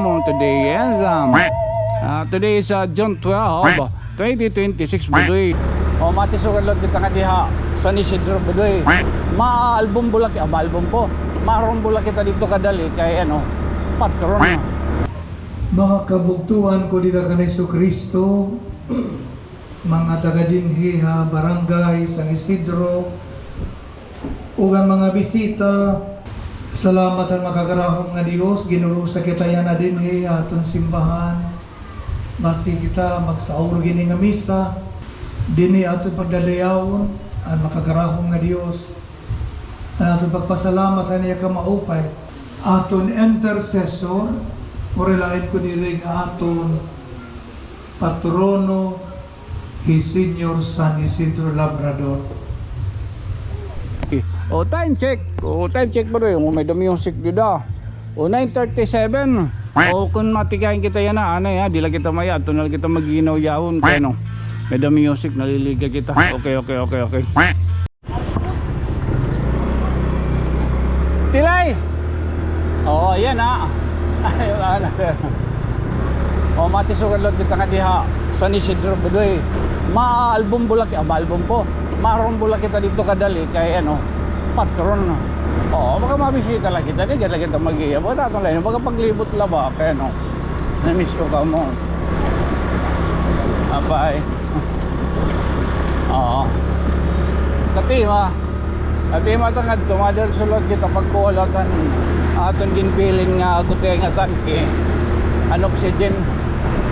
come on today. Yes, today is June 12, 2026, budoy. O matisugalot kita nga diha San Isidro, budoy. Ma-album bulak, ma-album po. Maroon bulak kita dito kadali kay patron. Mga kabugtuan ko dito ka Hesus Kristo, mga taga-dinhiha, barangay, San Isidro, ug ang mga bisita, salamat ang makagarahom nga Dios, ginuro sa kita yan na dinhi aton simbahan. Basi kita magsaur gini nga misa, dinhi aton pagdalayawon, ang makagarahom nga Dios. Aton pagpasalamat sa niya ka maupay, aton intercessor, murilain ko nila nga aton patrono, Senyor San Isidro Labrador. O time check bro, yung may the music dito. O 9:37. O kung matigayin kita yan di lang kita maya, ito na lang kita maginaw yawon kaya may the music, naliliga kita. Okay. Tilay! Oo, yan ayun sir. O matisugalot kita nga diha San Isidro, budoy. Ma-album bulak, ma-album po. Maroon bulak kita dito kadali kay patron. Oo, baka mabisita lang kita, di lang kita mag-iya. Baka tatong lain, baka paglibot lang ba kaya na-miss ko ka mo. Abay. Oo. Katima tangad tumadal sulod kita pagkuwalatan aton ginbilin nga kutay nga tanke an oxygen.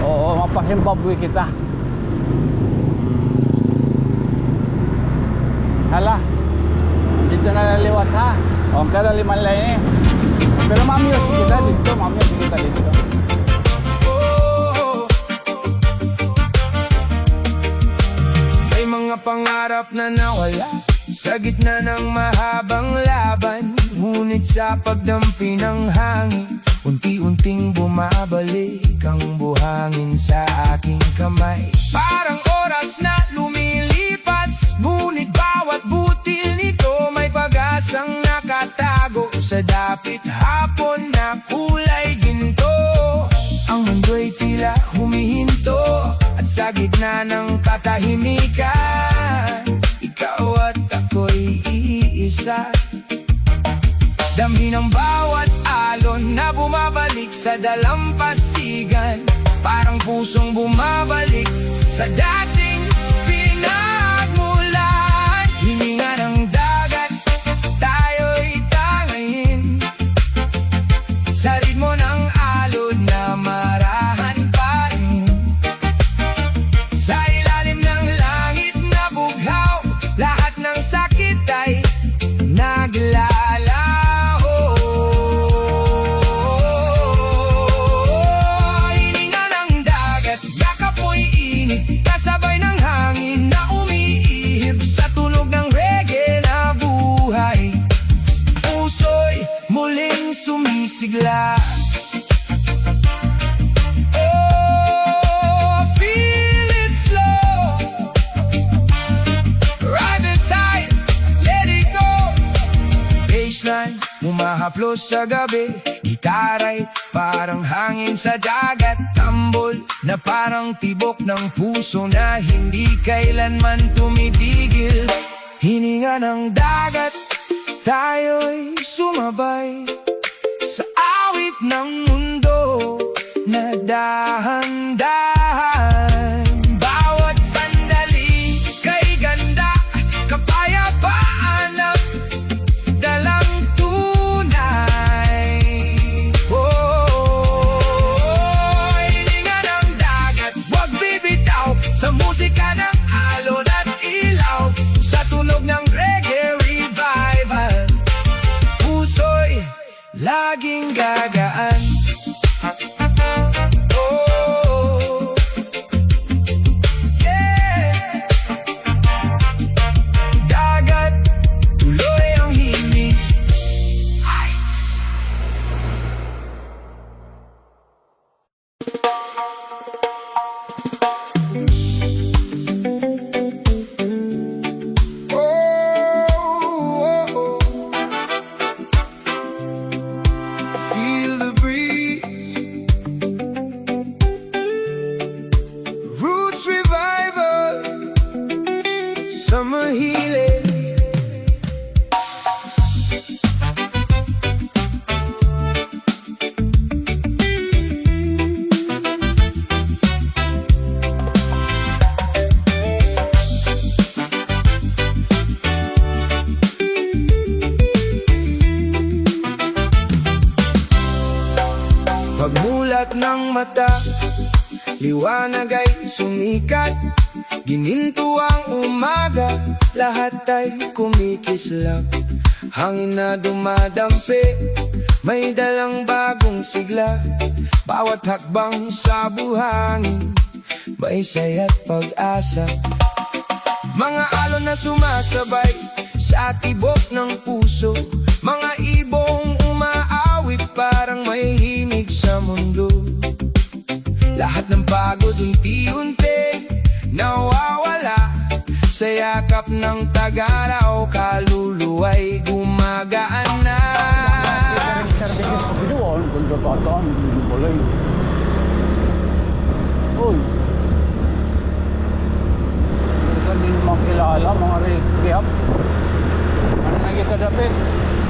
Oo, mapasimbabwe kita. Hala, dito na naliwat ha. O, kada liman lang pero mamiyos kita dito, May mga pangarap na nawala sa gitna ng mahabang laban. Ngunit sa pagdampi ng hangin, unti-unting bumabalik ang buhangin sa aking kamay. Parang oras na lumilipas, ngunit bawat butil nito may pag-asang nakatago sa dapit hapon na kulay ginto. Ang mundo'y tila humihinto, at sa gitna ng katahimikan, ikaw at ako'y iisa. Damhin ang bawat alon na bumabalik sa dalampasigan, parang pusong bumabalik sa dating pinagmulan. Hininga ng dagat, tayo'y tangayin sa ritmo ng alon na marahan pa rin. Sa ilalim ng langit na bughaw, lahat ng sakit ay naglalaho. Hininga ng dagat, yakap mo'y init, kasabay ng hangin na umiihip sa tunog ng reggae na buhay. Puso'y muling sumisigla. Oh, feel it slow, ride the tide, let it go. Baseline, humahaplos sa gabi, gitara'y parang hangin sa dagat. Tambol na parang tibok ng puso na hindi kailanman tumitigil. Hininga ng dagat, tayo'y sumabay sa awit ng mundo na dahan-dahan. Bawat sandali kay ganda, kapayapaan at dalang tunay. Oh, hininga ng dagat, wag bibitaw sa musika ng alon at ilaw, sa tunog ng reggae revival. Puso'y laging gagaan. Oh, mata, liwanag ay sumikat. Gininto ang umaga, lahat ay kumikislap. Hangin na dumadampi, may dalang bagong sigla. Bawat hakbang sa buhangin, may saya't pag-asa. Mga alon na sumasabay sa tibok ng puso, mga ibong umaawit parang may himig sa mundo. Lahat ng pagod unti-unti nawawala sa yakap ng tagaraw, kaluluwa'y gumagaan na. Binuan, kung tataan, hindi pala yun. Uy. Hindi ka din makilala, mga rehab. Ano na kita dapit?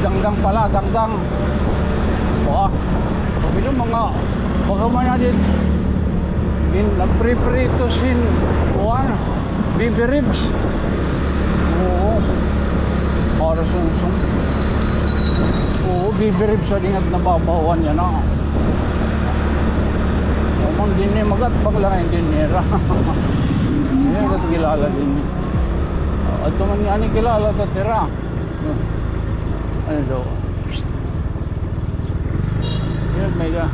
Ganggang pala, ganggang. Wah. Sabi nyo mga, baka man din. Nagpriprito sin, baby ribs. Oo. Para sungsung. Oo, baby ribs sa dingat na babawan yan ah. Umang din eh, magat paglain din nera. Yan kat kilala din eh. At tuman nga ni kilala kat tira. Ano daw? Yan may ka.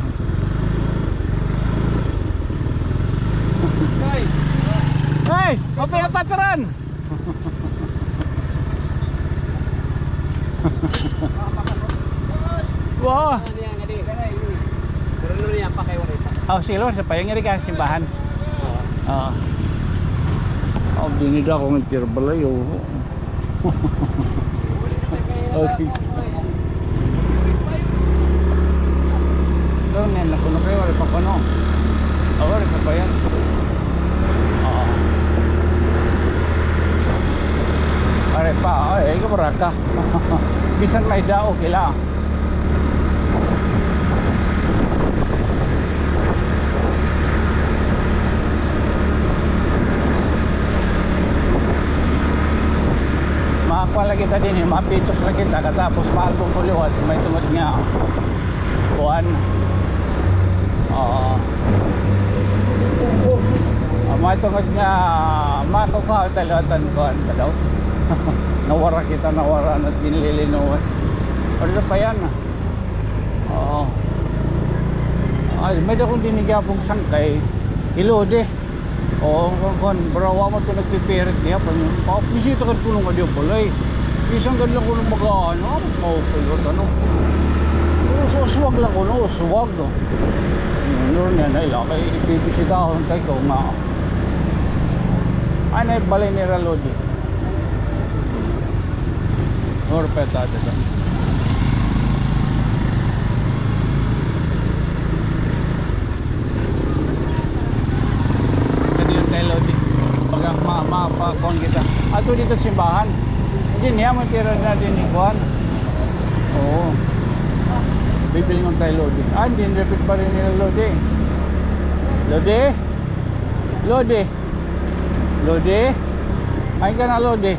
Hey! Ope ang patron! Wow! Oh, silo, sa payang nga rin ka simbahan. Oo. Oh, dinida ko ng tirbalay. Okay. Ito, nila ko na kayo. Wala pa ko no. Wala pa pa yan. Oo. Wala pa. Ay, ikaw maraka. Bisan may dao kila. Makakuha lagi kita din, mapitos lagi kita katapos maalbong puliwat, may tungod nga kuhan. May tungod nga makukuha talatan kuhan ka daw. Nawara kita, nawara at dinililinuwan. Ano pa yan? Ay, may akong dinigapong sangkay ilode. Kan berawa mo ito nagpipirit niya pa yun. Bisita ka tulong ka diyo pala eh. Isang ganda ko nung mag-ano, maupilot ano. Uswag lang ko no, uswag no. Ano niya na ilakay, ipibisita ako ng tayo nga. Ano yung balay ni Ralodi? Norpeta dito. Mapakon kita. Ato dito simbahan. Hindi niya matira na din ikuan. Oo. Bibili mo tayo Lodi. Hindi repeat pa rin nila Lodi. Lodi? Lodi? Lodi? Ay ka na Lodi.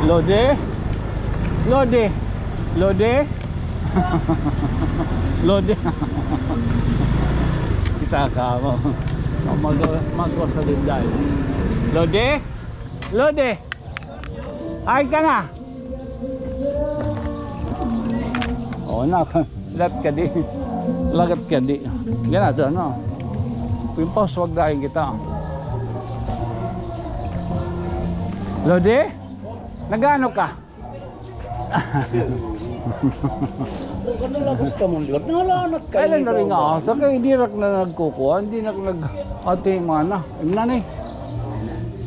Lodi? Lodi? Lodi? Lodi? Kita ka mo. Magwa sa linday. Lodi? Lodi? Ay ka na? Oo na. Lagat ka di. Lagat ka di. Yan na doon no. Pimpaws wag dahil kita. Lodi? Nagano ka? Labos ka mong liwat, nalanat ka. Kailan na rin nga asa kaya hindi rak na nagkukuha, hindi na nag-ate mana. Ayun na eh.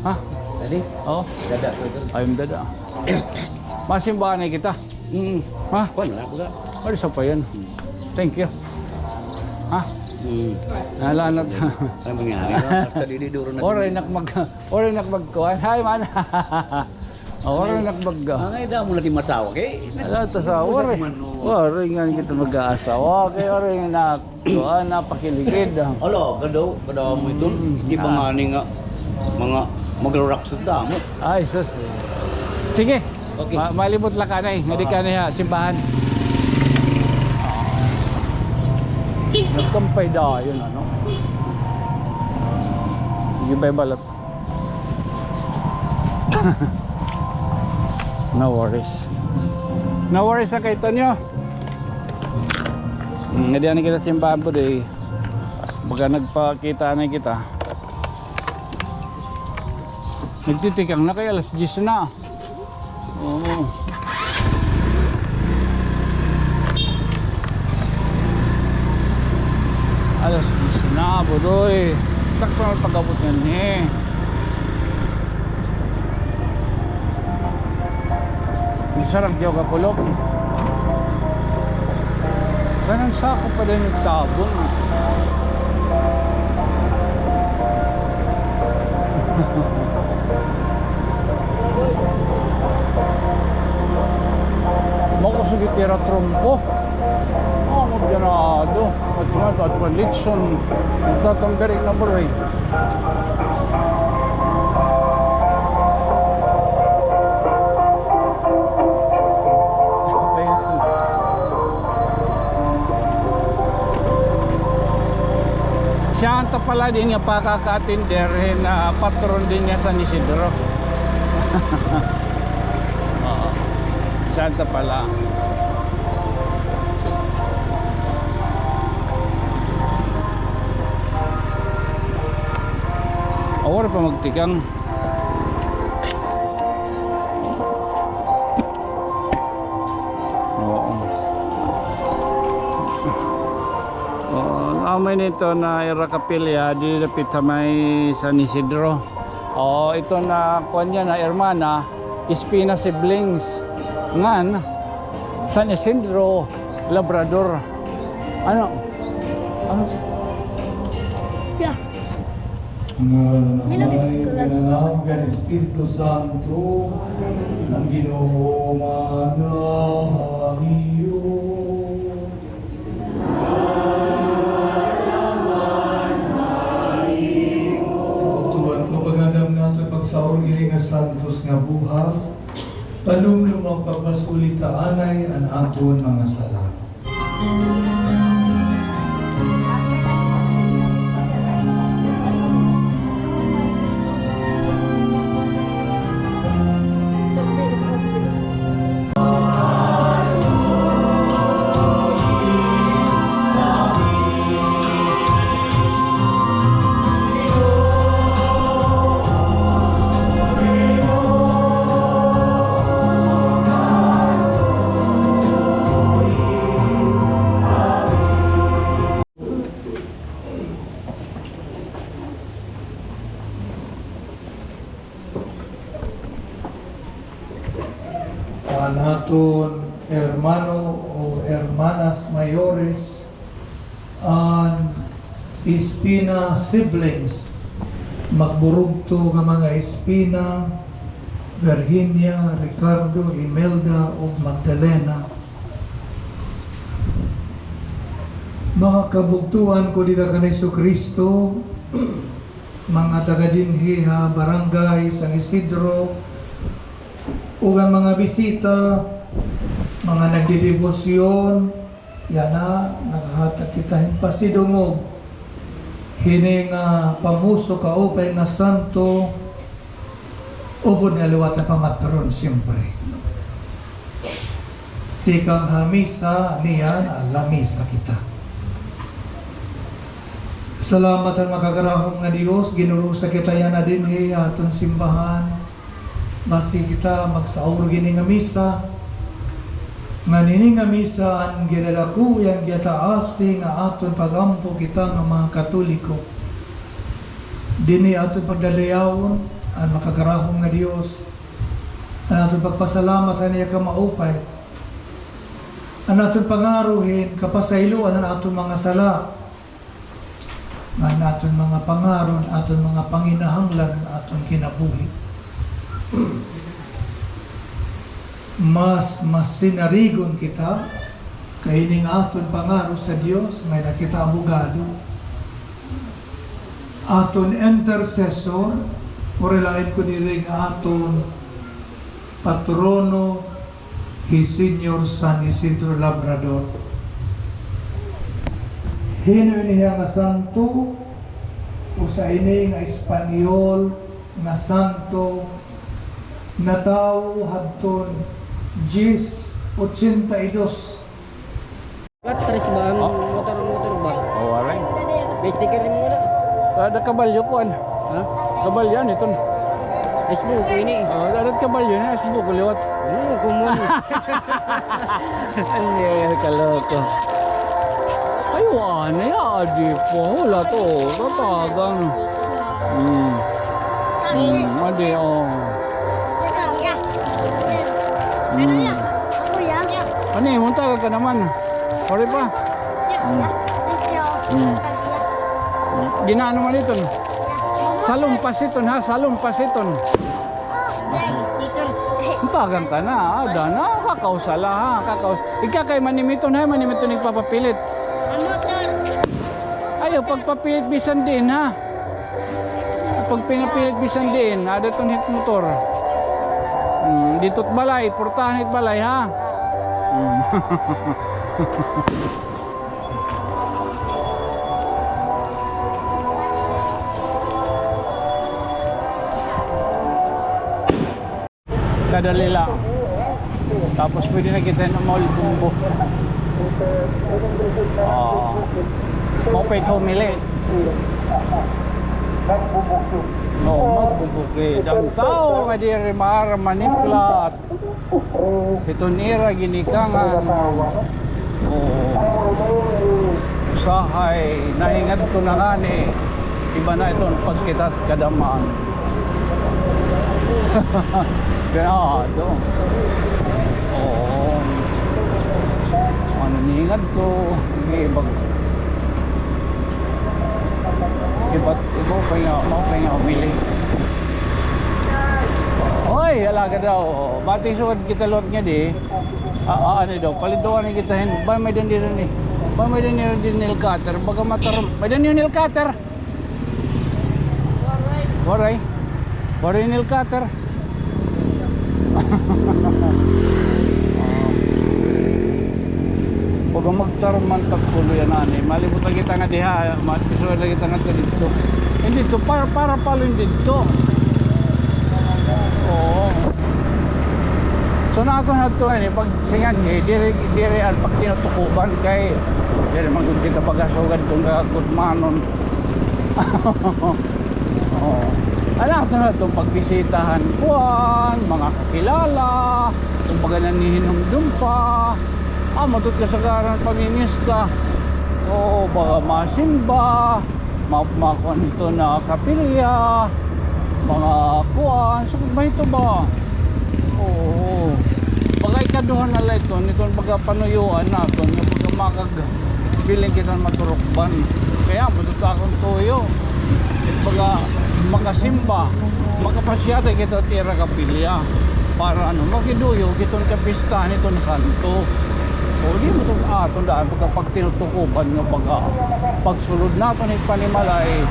Ha? Dali? Oo. Dada. Ayun dada. Masimbahan na kita. Ha? Kuan na ako ka. Ano sa pa yan? Thank you. Ha? Nalanat. Ano mangyari? Basta dididuro na. Oray nak magkuhan. Hi man. Oray nak mag. Ay, da mo na di masawa kay. Ala ta sa oray. Oray nga kita mag-aasawa kay oray na kuan napakiligid. Alo, kadaw mo ito. Di ba nga ni nga mga magrarak sa damo. Ay sus. Sige. Okay. Malibot lang ka na eh. Hindi ka na simbahan. Nagkampay dayon ano. Sige bye balot. No worries. No worries sa kay Tonyo. Hindi na kita simbahan po day. Baga nagpakita na kita. Nagtitikang na kay alas 10 na. Oo. Alas 10 na budoy. Sakto na pag-abot yan eh. Sarang diyo kapulok. Ganang sako pa din yung tabong. Makusugit tira trompo. Magganado. At nga ito at Litson. Nagtatanggaring na buray. Siyanta pala din nga pakaka-attender na patron din niya sa Isidro. Oo. Siyanta pala. Awar pa magtikang. Amay nito na Irakapilya di lapit sa may San Isidro. Ito na kuan niya na hermana Espina siblings ngan San Isidro Labrador. Ano? Yeah. Ng Espiritu Santo ng Ginoo manahiyo. Pagsaon gini nga santos nga buha, panumlum ang pagpasulitaan ang aton mga sala. Naton hermano o hermanas mayores and Espina siblings magburugto nga mga Espina, Virginia, Ricardo, Imelda o Magdalena. Mga kabugtuan ko dito ka Hesus Kristo, mga taga-dinhiha barangay San Isidro, ug ang mga bisita, mga nagdidebosyon, yan na, naghatag kita pasidungog. Hini nga pamuso ka upay nga santo, ubod nga luwat na pamatron siyempre. Tikang hamisa niyan, alamisa kita. Salamat ang makagarahong nga Dios, ginurusa kita yan na din aton simbahan. Basi kita magsaur gini nga misa, nga nini nga misa ang ginadaku yang gitaasi nga aton pagampo kita nga mga Katoliko. Dini aton pagdalayawon ang makagarahong nga Dios, ang aton pagpasalamat sa niya ka maupay, ang aton pangaruhin kapasayloan ang aton mga sala, nga aton mga pangaron, aton mga panginahanglan, aton kinabuhi. Mas sinarigon kita kay ning aton pangaro sa Dios may nakita abogado, aton intercessor o relain ko nila aton patrono His Senior San Isidro Labrador. Hinoy niya nga santo, usa ini nga Espanyol nga santo, nataw hadton 1082. Tres ba ang motor ba? Oh, alay. May sticker rin mo na. Ada kabalyo ko an. Ha? Kabalyan ito. Facebook ko ini. Oh, ada kabalyo na Facebook liwat. Kumon. Ano kaloko. Aywan ya di po wala to. Tatagang. Madi oh. Ano yung munta ka naman? Sorry pa. Ginaano man ito? Salumpas ito ha, salumpas ito. Tagang ka na, ada na, kakausala ha, Ika kay manimiton ha, manimiton nagpapapilit. Ayaw, pagpapilit bisan din ha. Pag pinapilit bisan din, ada itong hit motor. Dito't balay, portahan hit balay ha. Kadali lang. Tapos pwede na kita ng mall bumbo. Moped humili. Magbubukid. Ang tao nga di rimar maniplat. Ito nira ginikangan. Usahay. Nahingat ko na ngani. Iba na ito pagkitat kadamaan. Ganado. Oo. Ano ningad ko. Ibang iba't iba pa nga umili. Oy, alaga daw. Bating sugad kita lot nga di. Ano daw, palidoan ni kita hin. Ba may din ni. Ba may din nil cutter. Baga mataram. May din nil cutter. Waray. Waray nil cutter. Pag magtarman tagpulo yan ani, malibot lagi kita nga diha, matisuan lagi kita nga dito. Hindi to para palo dito. Oo. So na to ani pag singan dire al pag tinutukuban kay dire man gud kita pagasugad kung gudmanon. Oo. Alam na itong pagbisitahan kuwan, mga kakilala, kung baga nanihinumdum pa, matut kasagaran pamimiss ka. So, baka masimba, makuan ito na kapilya, mga kuwan, so ba ito ba? Oo. Baga ikaduhan na ito, nitong baga panuyuan natin, yung baga makagbiling kita maturukban. Kaya matut akong tuyo. At baga, makasimba, makapasyata kita tira kapilya para ano, makiduyo kitong kapista nitong santo. O di mo itong tundaan pag tinutukuban nga pagsulod nato ni panimalay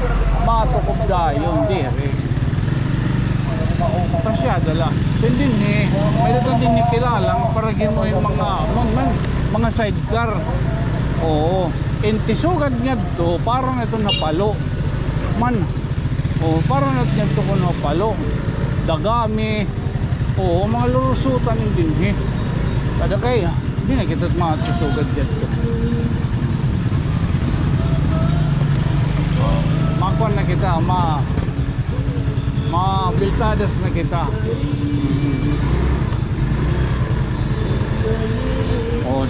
matukop dayon dire. Pasyada lang. So hindi ni, may dapat din ni kilala paragin mo yung mga sidecar. Oo. Intisugad nga to, parang ito napalo. Man. Parang natin ito ko na palo, dagami, mga lurusutan yung dinhi. Kada kaya, hindi na kita matusugad dito. Makuan na kita, mabiltadas na kita.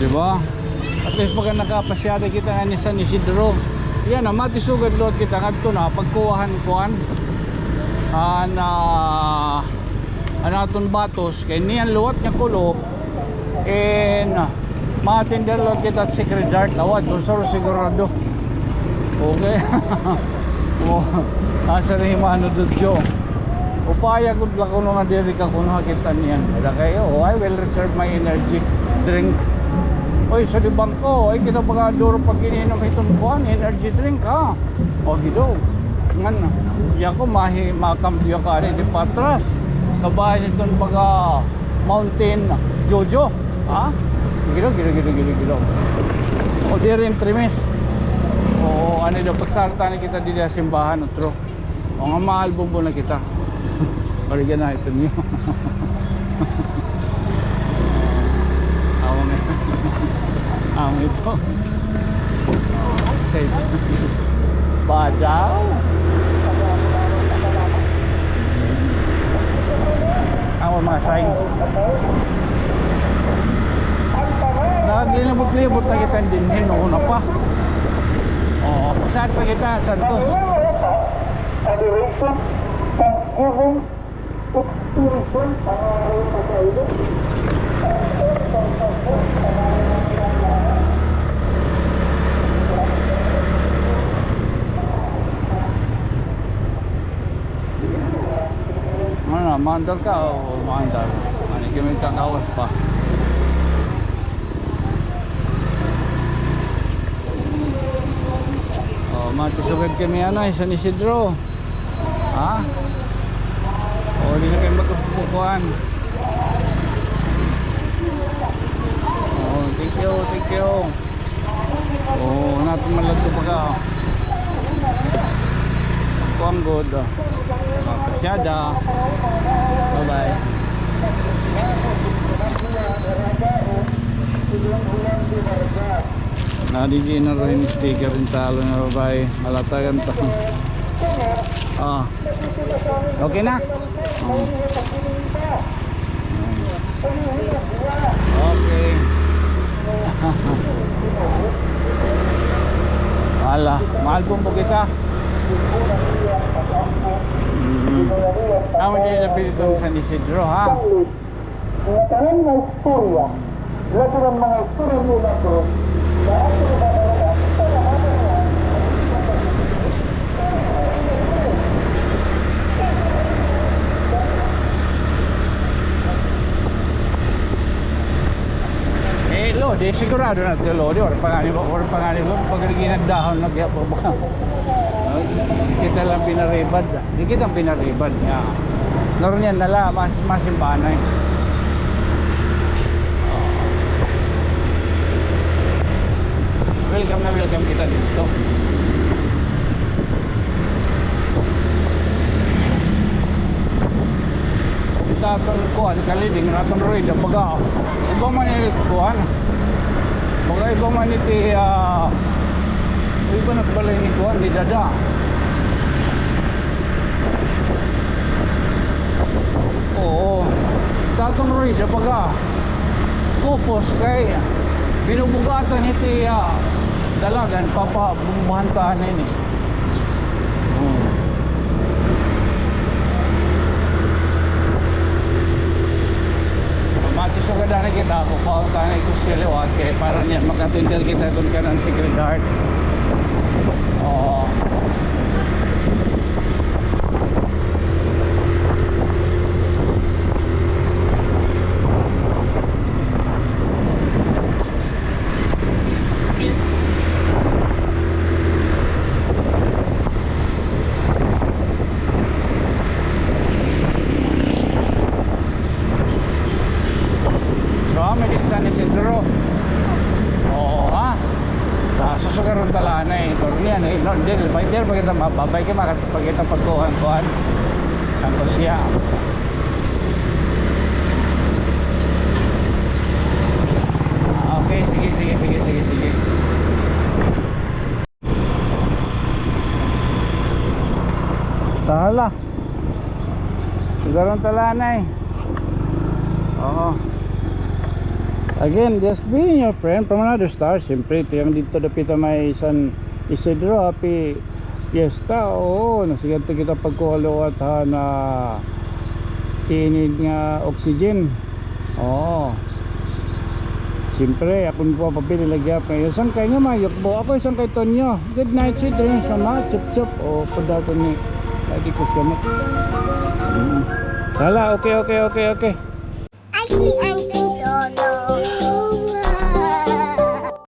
Diba? At least pagka nakapasyada kita nga ni San Isidro, yan na, matisugad load kita nga ito na pagkuwahan kuan anaton batos kay niyan luwat nga kulop and matinder load kita at secret dart awad usor sigurado okay. Asa rin mano dudyo upaya gud la kuno nga diri ka kuno kita niyan kada kayo I will reserve my energy drink. Oy, sa libang ko, ay kita pag duro pag ininom itong kuhan, energy drink ha. O gido. Ngan, yan ko makambyo ka rin di patras. Kabayan itong pag mountain jojo. Ha? Gido. O di rin trimis. Oo, ano daw, pagsarta na kita dito sa simbahan, otro. O nga, maalbum mo na kita. Origan na ito niyo. Awang ito. Awang ito. Say, Badaw. Awang mga sign. Naglilibot-libot na kita din, noon na pa. Oo, saan pa kita, Santos? Adoration, thanksgiving, expiration, pangaroon pa sa ilo. Ano, mandal ka o mandal? Ano, gamit kang kawas pa. Oh, matusugad kami ano, San Isidro. Ha? O, di na kayo magkapukuhan. Oh, thank you, thank you. Oh, natin malagto pa ka. Kuang good. Kasyada. Bye bye. Nadigi na rin sticker rin talo na babae. Malatagan pa. Ah. Okay na? Oh. Okay. Wala, mahal po kita. Kami din napili itong San Isidro, ha? Natahan na istorya, lahat ng mga istorya nila ko, lahat ng mga Lo, di sigurado na ito, lo. Di, orang panganib ko, pagkaginan dahon, nagyapo ba? Kita lang pinaribad. Di kita pinaribad niya. Nornian nala, masimbanay. Welcome na welcome kita dito. Kita aton kuhan, kaliding naton roid, baga. Iba man yung kuhan. Baga iba man iti, iba na balay ni kuhan, di dada. Oo. Tatong roid, baga. Kupos kay binubugatan iti dalagan, bumbuhantaan na yun eh. Matisugad na kita ako kaunta na ito siya liwat kaya para niya makatindal kita doon ka ng Sacred Heart. Oo. San Isidro. Oo, ha? Sa susugaron talaan na eh. Tornian eh. No, dil pagkita mababay ka makapagkita pagkuhan-kuhan. Tanto siya. Okay, sige. Tahala. Sugaron talaan na eh. Oo. Again, just being your friend from another star. Siyempre, ito yung dito dapita may San Isidro. Happy Fiesta. Oo, nasiganto kita pagkuhaluat ha na tinid nga oxygen. Oo. Siyempre, ako po papili lagyap ngayon. Isang kayo nga mayok po. Ako isang kay Tonyo. Good night, sweet dreams. Sama, chup-chup. O, padato ni. Lagi ko siya mo. Hala, okay. Actually,